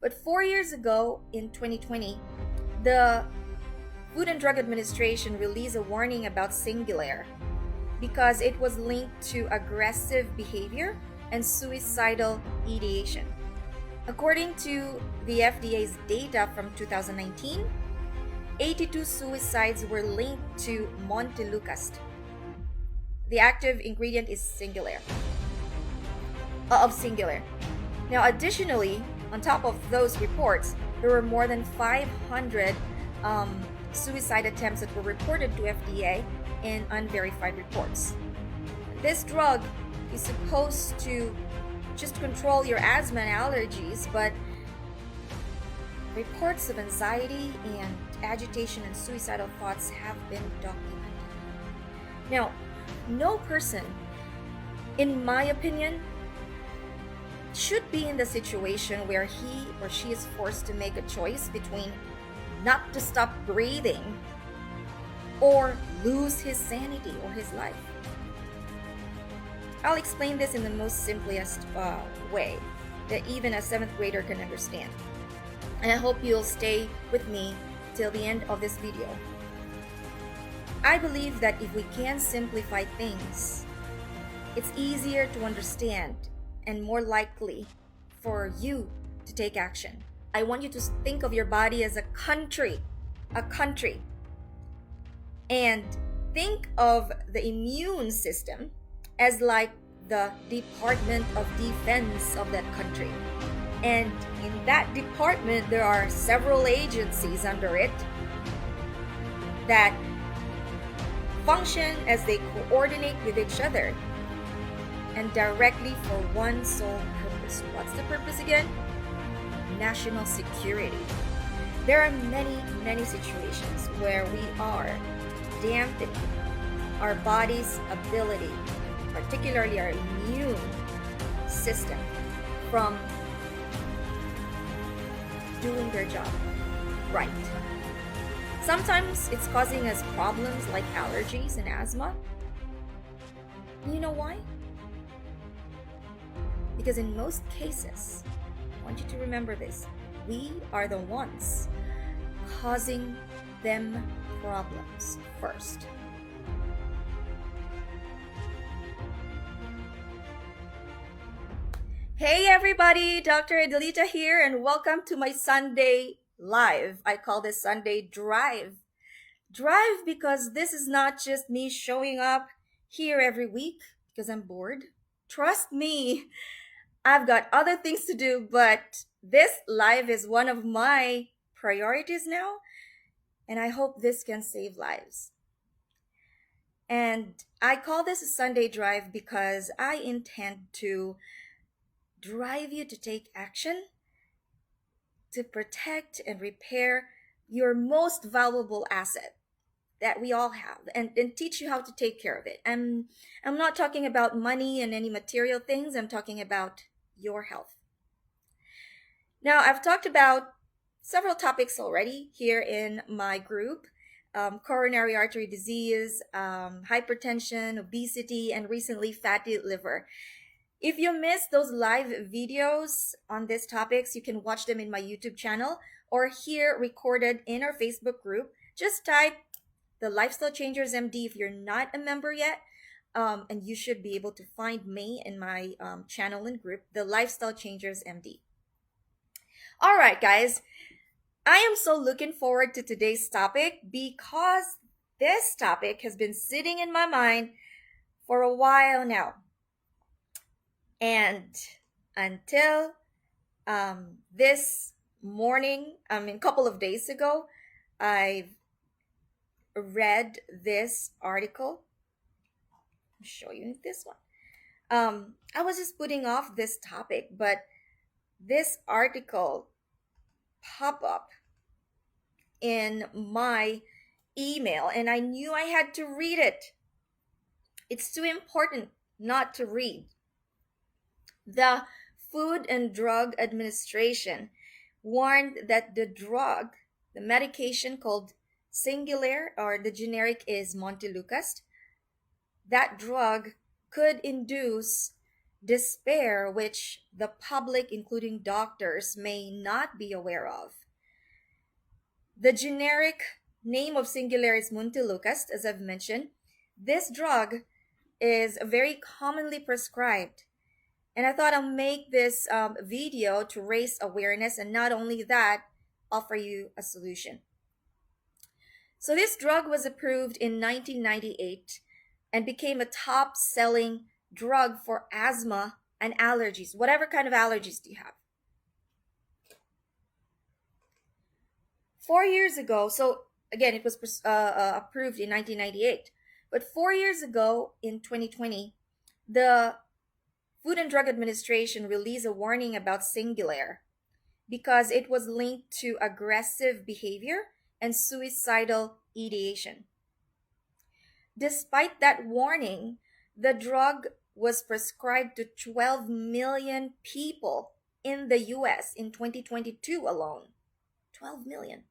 But 4 years ago, in 2020, the Food and Drug Administration released a warning about Singulair because it was linked to aggressive behavior and suicidal ideation. According to the FDA's data from 2019, 82 suicides were linked to montelukast. The active ingredient is Singulair. Now, additionally, on top of those reports, there were more than 500 suicide attempts that were reported to FDA in unverified reports. This drug is supposed to just control your asthma and allergies, but reports of anxiety and agitation and suicidal thoughts have been documented. Now, no person, in my opinion, should be in the situation where he or she is forced to make a choice between not to stop breathing or lose his sanity or his life. I'll explain this in the most simplest way that even a 7th grader can understand. And I hope you'll stay with me till the end of this video. I believe that if we can simplify things, it's easier to understand and more likely for you to take action. I want you to think of your body as a country, and think of the immune system as like the Department of Defense of that country. And in that department, there are several agencies under it that function as they coordinate with each other and directly for one sole purpose. What's the purpose again? National security. There are many situations where we are dampening our body's ability, particularly our immune system, from doing their job right. Sometimes it's causing us problems like allergies and asthma. You know why? Because in most cases, I want you to remember this, we are the ones causing them problems first. Hey everybody, Dr. Adelita here, and welcome to my Sunday Live. I call this Sunday Drive. Drive because this is not just me showing up here every week because I'm bored. Trust me, I've got other things to do, but this live is one of my priorities now, and I hope this can save lives. And I call this a Sunday Drive because I intend to drive you to take action to protect and repair your most valuable asset that we all have, and teach you how to take care of it. I'm not talking about money and any material things. I'm talking about your health. Now, I've talked about several topics already here in my group. Coronary artery disease, hypertension, obesity, and recently fatty liver. If you missed those live videos on these topics, you can watch them in my YouTube channel or here recorded in our Facebook group. Just type the Lifestyle Changers MD if you're not a member yet, and you should be able to find me in my channel and group, the Lifestyle Changers MD. All right, guys, I am so looking forward to today's topic because this topic has been sitting in my mind for a while now. And until this morning, a couple of days ago, I've read this article. I'll show you this one. I was just putting off this topic, but this article popped up in my email and I knew I had to read it. It's too important not to read. The Food and Drug Administration warned that the medication called Singulair, or the generic is montelukast, that drug could induce despair, which the public, including doctors, may not be aware of. The generic name of singular is muntinlucast, as I've mentioned. This drug is very commonly prescribed. And I thought I'll make this video to raise awareness, and not only that, offer you a solution. So, this drug was approved in 1998 and became a top selling drug for asthma and allergies. Whatever kind of allergies do you have? 4 years ago, so again, it was approved in 1998, but 4 years ago in 2020, the Food and Drug Administration released a warning about Singulair because it was linked to aggressive behavior and suicidal ideation. Despite that warning, the drug was prescribed to 12 million people in the US in 2022 alone. 12 million.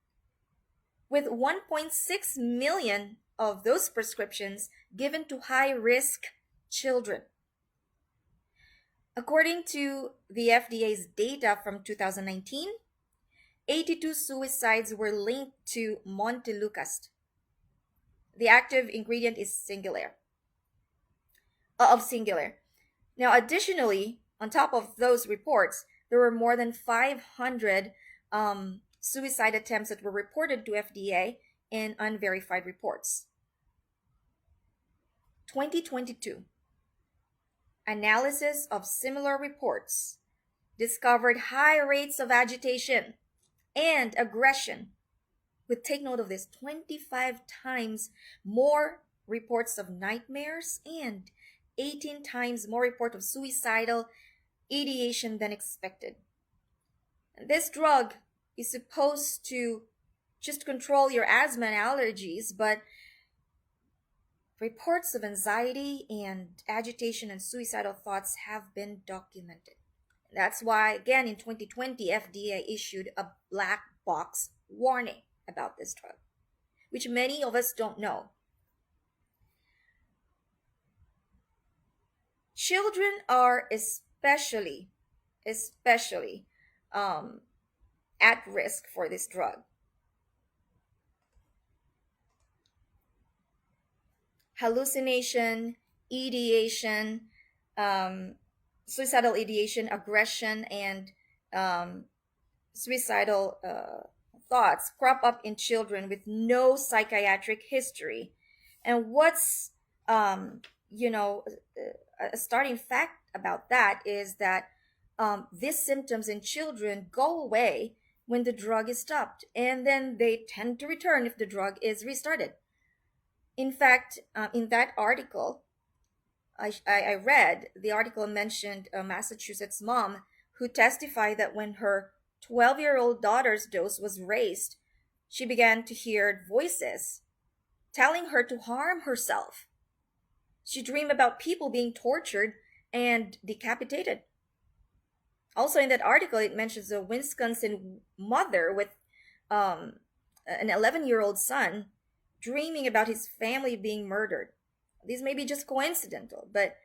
With 1.6 million of those prescriptions given to high risk children. According to the FDA's data from 2019, 82 suicides were linked to montelukast. The active ingredient is singular. Now, additionally, on top of those reports, there were more than 500 suicide attempts that were reported to FDA in unverified reports. 2022. Analysis of similar reports discovered high rates of agitation and aggression, with, take note of this, 25 times more reports of nightmares and 18 times more report of suicidal ideation than expected. And this drug is supposed to just control your asthma and allergies, but reports of anxiety and agitation and suicidal thoughts have been documented. That's why, again, in 2020, FDA issued a black box warning about this drug, which many of us don't know. Children are especially at risk for this drug. Hallucination, ideation, suicidal ideation, aggression, and suicidal thoughts crop up in children with no psychiatric history. And what's a starting fact about that is that these symptoms in children go away when the drug is stopped, and then they tend to return if the drug is restarted. In fact, in that article, I read, the article mentioned a Massachusetts mom who testified that when her 12-year-old daughter's dose was raised, she began to hear voices telling her to harm herself. She dreamed about people being tortured and decapitated. Also, in that article, it mentions a Wisconsin mother with an 11-year-old son dreaming about his family being murdered. These may be just coincidental, but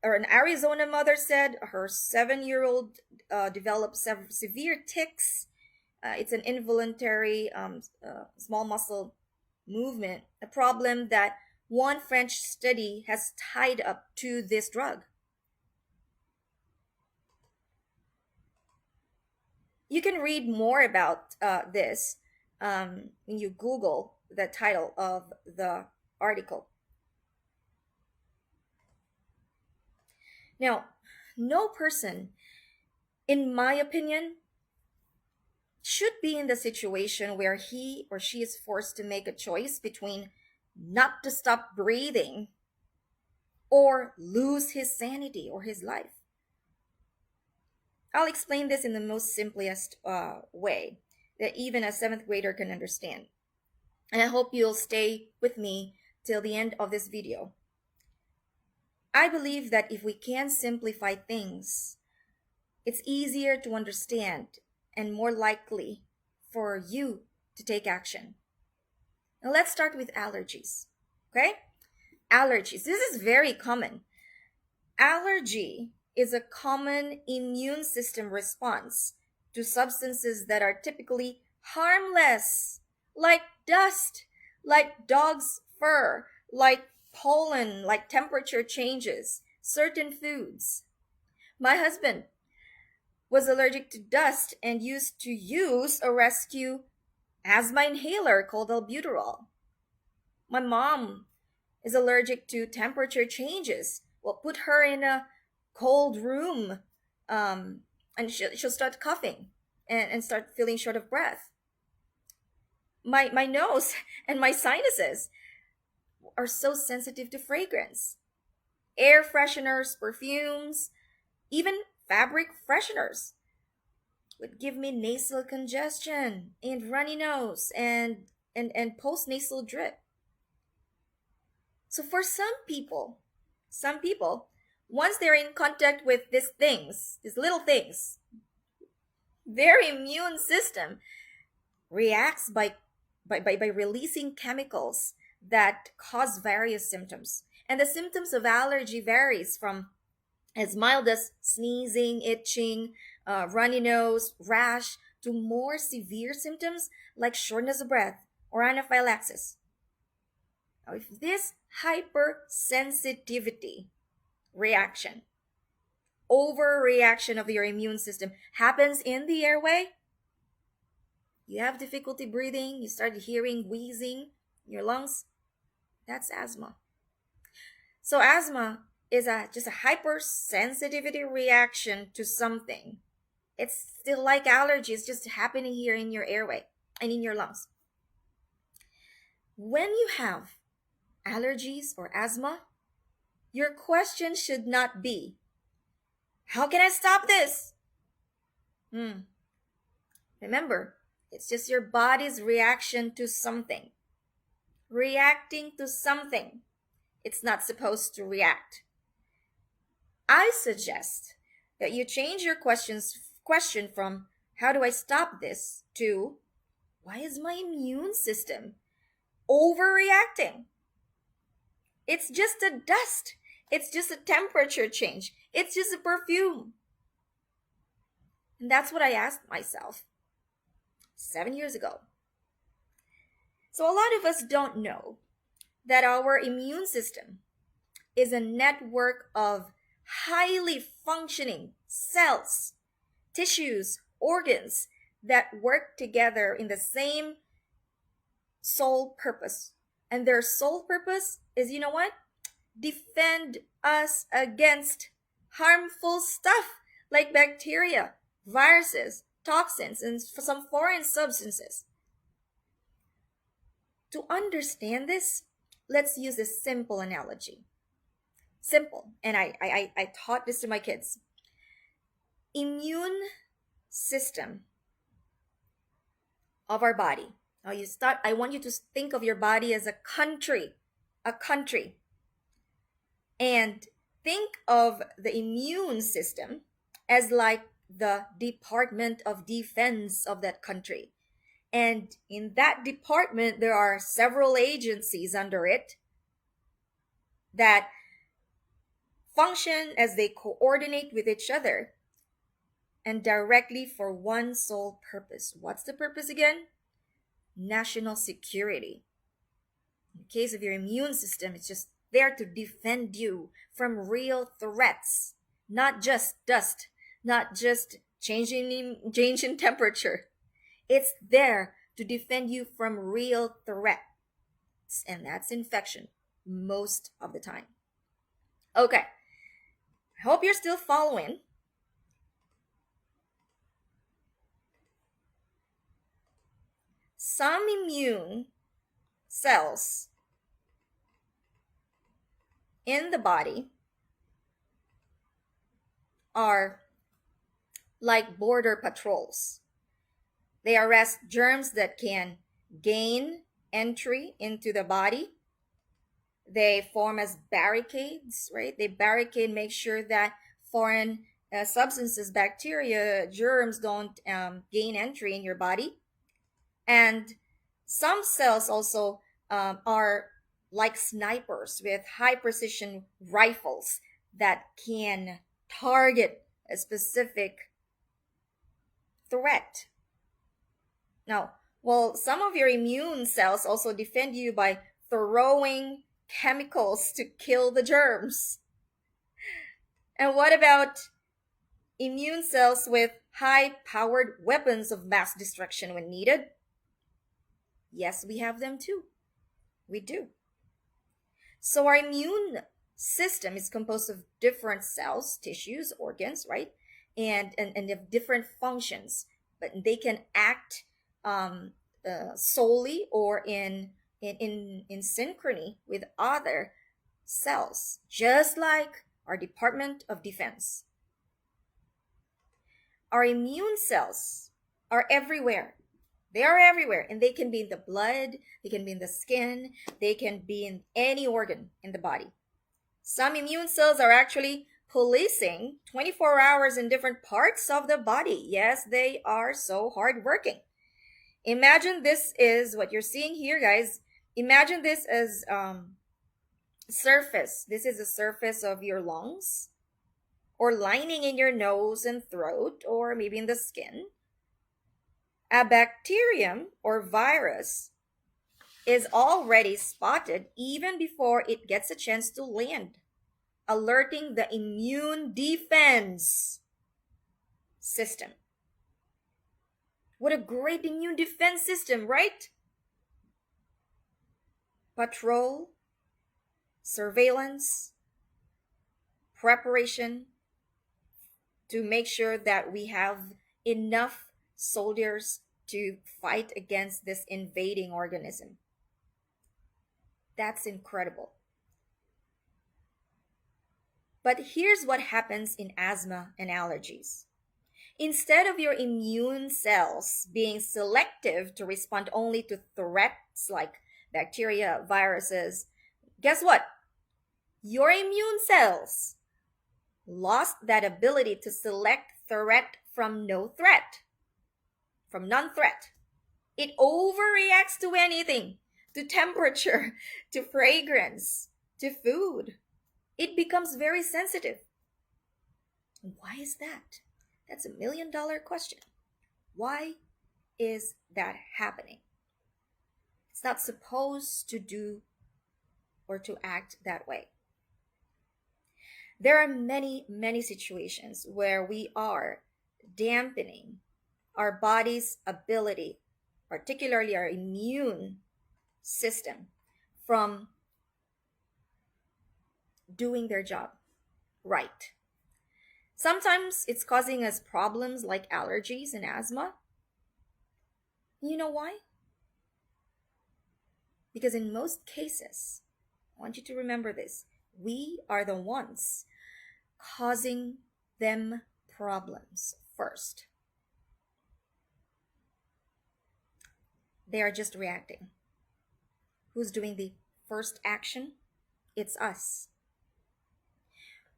an Arizona mother said her 7-year-old developed severe tics. It's an involuntary small muscle movement, a problem that one French study has tied up to this drug. You can read more about this when you Google the title of the article. Now, no person, in my opinion, should be in the situation where he or she is forced to make a choice between not to stop breathing or lose his sanity or his life. I'll explain this in the most simplest way that even a 7th grader can understand. And I hope you'll stay with me till the end of this video. I believe that if we can simplify things, it's easier to understand and more likely for you to take action. Now let's start with allergies. Okay? Allergies. This is very common. Allergy is a common immune system response to substances that are typically harmless, like dust, like dog's fur, like pollen, like temperature changes, certain foods. My husband was allergic to dust and used to use a rescue asthma inhaler called albuterol. My mom is allergic to temperature changes. Well, put her in a cold room, and she'll start coughing and start feeling short of breath. My nose and my sinuses are so sensitive to fragrance. Air fresheners, perfumes, even fabric fresheners would give me nasal congestion and runny nose and post nasal drip. So for some people, once they're in contact with these things, these little things, their immune system reacts by releasing chemicals that cause various symptoms. And the symptoms of allergy varies from as mild as sneezing, itching, runny nose, rash, to more severe symptoms like shortness of breath or anaphylaxis. Now, if this hypersensitivity reaction, overreaction of your immune system happens in the airway, you have difficulty breathing, you start hearing wheezing in your lungs, that's asthma. So asthma is just a hypersensitivity reaction to something. It's still like allergy, it's just happening here in your airway and in your lungs. When you have allergies or asthma, your question should not be, how can I stop this? Remember, it's just your body's reaction to something. Reacting to something it's not supposed to react. I suggest that you change your question from how do I stop this to why is my immune system overreacting? It's just a dust. It's just a temperature change. It's just a perfume. And that's what I asked myself 7 years ago. So a lot of us don't know that our immune system is a network of highly functioning cells, tissues, organs that work together in the same sole purpose. And their sole purpose is, you know what? Defend us against harmful stuff like bacteria, viruses, toxins, and some foreign substances. To understand this, let's use a simple analogy. Simple. And I taught this to my kids. Immune system of our body. Now I want you to think of your body as a country. A country. And think of the immune system as like the Department of Defense of that country. And in that department, there are several agencies under it that function as they coordinate with each other and directly for one sole purpose. What's the purpose again? National security. In the case of your immune system, it's just there to defend you from real threats, not just dust, not just changing temperature. It's there to defend you from real threats, and that's infection most of the time. Okay, I hope you're still following. Some immune cells in the body are like border patrols. They arrest germs that can gain entry into the body. They form as barricades, right? They barricade, make sure that foreign substances, bacteria, germs don't gain entry in your body. And some cells also are like snipers with high precision rifles that can target a specific threat. Now, well, some of your immune cells also defend you by throwing chemicals to kill the germs. And what about immune cells with high powered weapons of mass destruction when needed? Yes, we have them too. We do. So our immune system is composed of different cells, tissues, organs, right? And they have different functions, but they can act um, solely or in synchrony with other cells, just like our Department of Defense. Our immune cells are everywhere. They are everywhere, and they can be in the blood, they can be in the skin, they can be in any organ in the body. Some immune cells are actually policing 24 hours in different parts of the body. Yes, they are so hardworking. Imagine this is what you're seeing here, guys. Imagine this as surface. This is the surface of your lungs, or lining in your nose and throat, or maybe in the skin. A bacterium or virus is already spotted even before it gets a chance to land, alerting the immune defense system. What a great immune defense system, right? Patrol, surveillance, preparation to make sure that we have enough soldiers to fight against this invading organism. That's incredible. But here's what happens in asthma and allergies. Instead of your immune cells being selective to respond only to threats like bacteria, viruses, guess what? Your immune cells lost that ability to select threat from no threat, from non-threat. It overreacts to anything, to temperature, to fragrance, to food. It becomes very sensitive. Why is that? That's $1 million question. Why is that happening? It's not supposed to do or to act that way. There are many, many situations where we are dampening our body's ability, particularly our immune system, from doing their job right. Sometimes it's causing us problems like allergies and asthma. You know why? Because in most cases, I want you to remember this, we are the ones causing them problems first. They are just reacting. Who's doing the first action? It's us.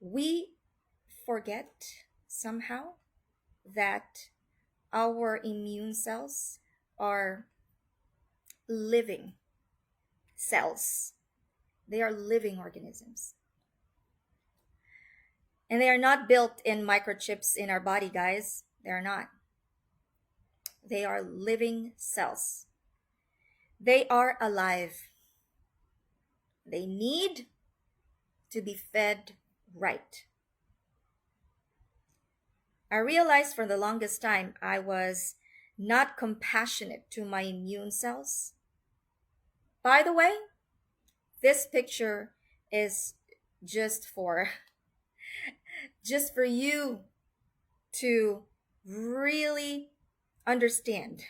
We forget somehow that our immune cells are living cells. They are living organisms. And they are not built in microchips in our body, guys. They are not. They are living cells. They are alive. They need to be fed right. I realized for the longest time I was not compassionate to my immune cells. By the way, this picture is just for you to really understand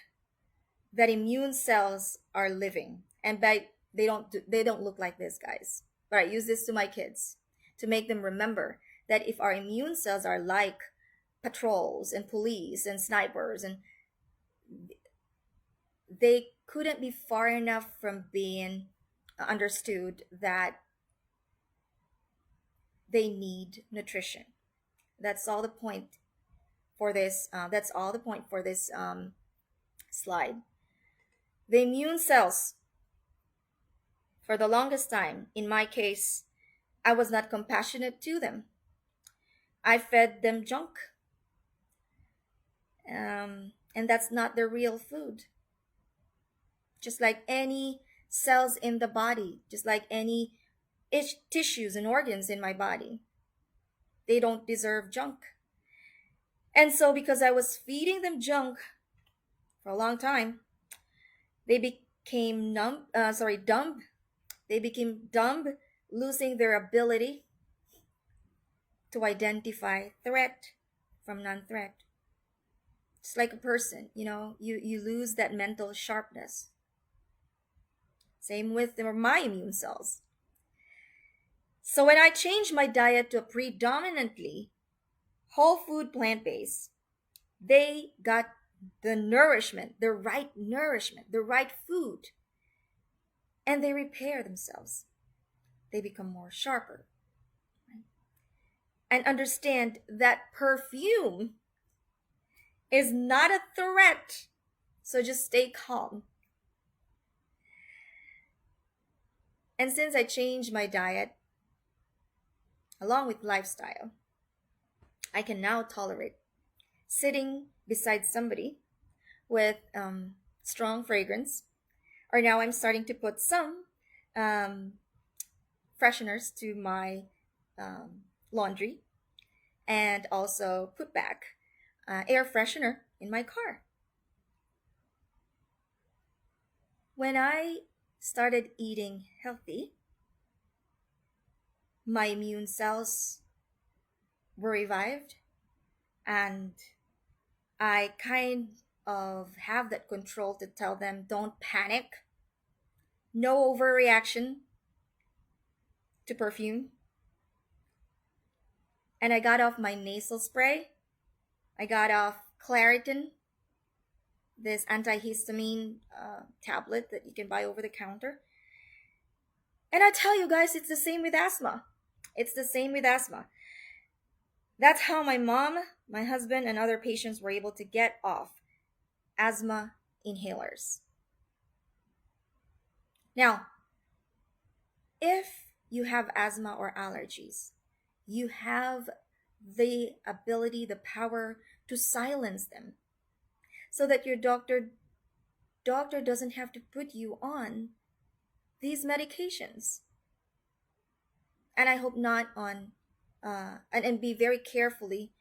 that immune cells are living, and by they don't look like this, guys. But I use this to my kids to make them remember that if our immune cells are like patrols and police and snipers, and they couldn't be far enough from being understood that they need nutrition. That's all the point for this. That's all the point for this slide. The immune cells, for the longest time, in my case, I was not compassionate to them. I fed them junk, and that's not the real food. Just like any cells in the body, just like any tissues and organs in my body, they don't deserve junk. And so, because I was feeding them junk for a long time, they became dumb. They became dumb, losing their ability to identify threat from non-threat. It's like a person, you lose that mental sharpness. Same with my immune cells. So when I changed my diet to a predominantly whole food plant-based, they got the nourishment, the right food, and they repair themselves. They become more sharper, right? And understand that perfume is not a threat. So just stay calm. And since I changed my diet along with lifestyle, I can now tolerate sitting beside somebody with strong fragrance. Or now I'm starting to put some um, fresheners to my laundry, and also put back air freshener in my car. When I started eating healthy, my immune cells were revived, and I kind of have that control to tell them don't panic, no overreaction to perfume. And I got off my nasal spray. I got off Claritin, this antihistamine tablet that you can buy over the counter. And I tell you guys, it's the same with asthma. It's the same with asthma. That's how my mom, my husband, and other patients were able to get off asthma inhalers. Now, if you have asthma or allergies, you have the ability, the power to silence them so that your doctor doesn't have to put you on these medications. And I hope not on and be very carefully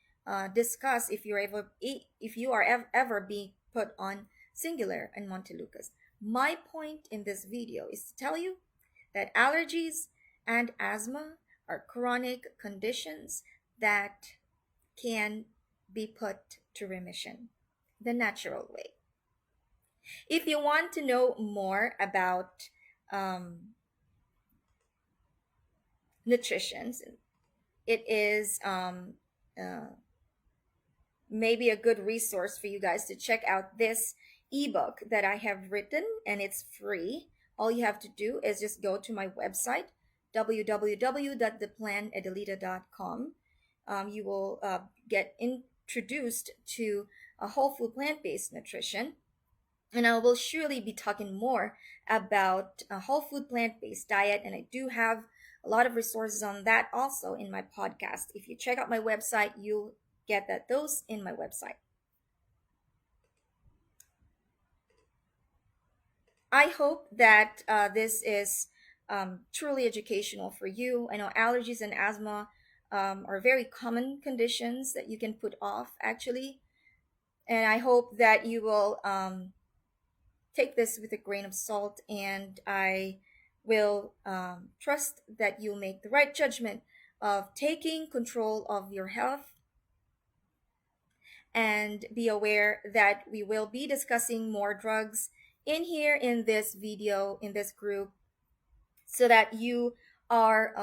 discuss if you are ever being put on Singular and Montelukast. My point in this video is to tell you that allergies and asthma are chronic conditions that can be put to remission the natural way. If you want to know more about nutrition, it is maybe a good resource for you guys to check out this ebook that I have written, and it's free. All you have to do is just go to my website, www.theplanedilita.com. You will get introduced to a whole food plant-based nutrition, and I will surely be talking more about a whole food plant-based diet, and I do have a lot of resources on that also in my podcast. If you check out my website, you'll get those in my website. I hope that this is truly educational for you. I know allergies and asthma are very common conditions that you can put off, actually. And I hope that you will take this with a grain of salt, and I will trust that you'll make the right judgment of taking control of your health. And be aware that we will be discussing more drugs in here in this video, in this group, so that you are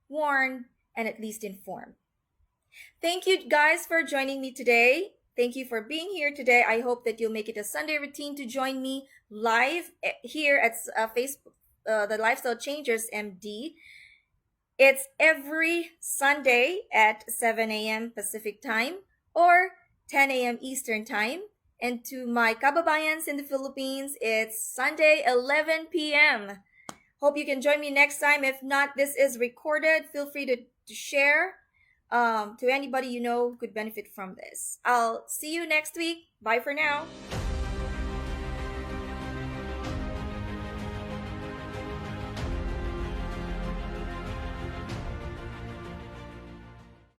warned and at least informed. Thank you guys for joining me today. Thank you for being here today. I hope that you'll make it a Sunday routine to join me live here at Facebook, the Lifestyle Changers MD. It's every Sunday at 7 a.m. Pacific time or 10 a.m. Eastern time. And to my kababayans in the Philippines, it's Sunday, 11 p.m. Hope you can join me next time. If not, this is recorded. Feel free to share to anybody you know who could benefit from this. I'll see you next week. Bye for now.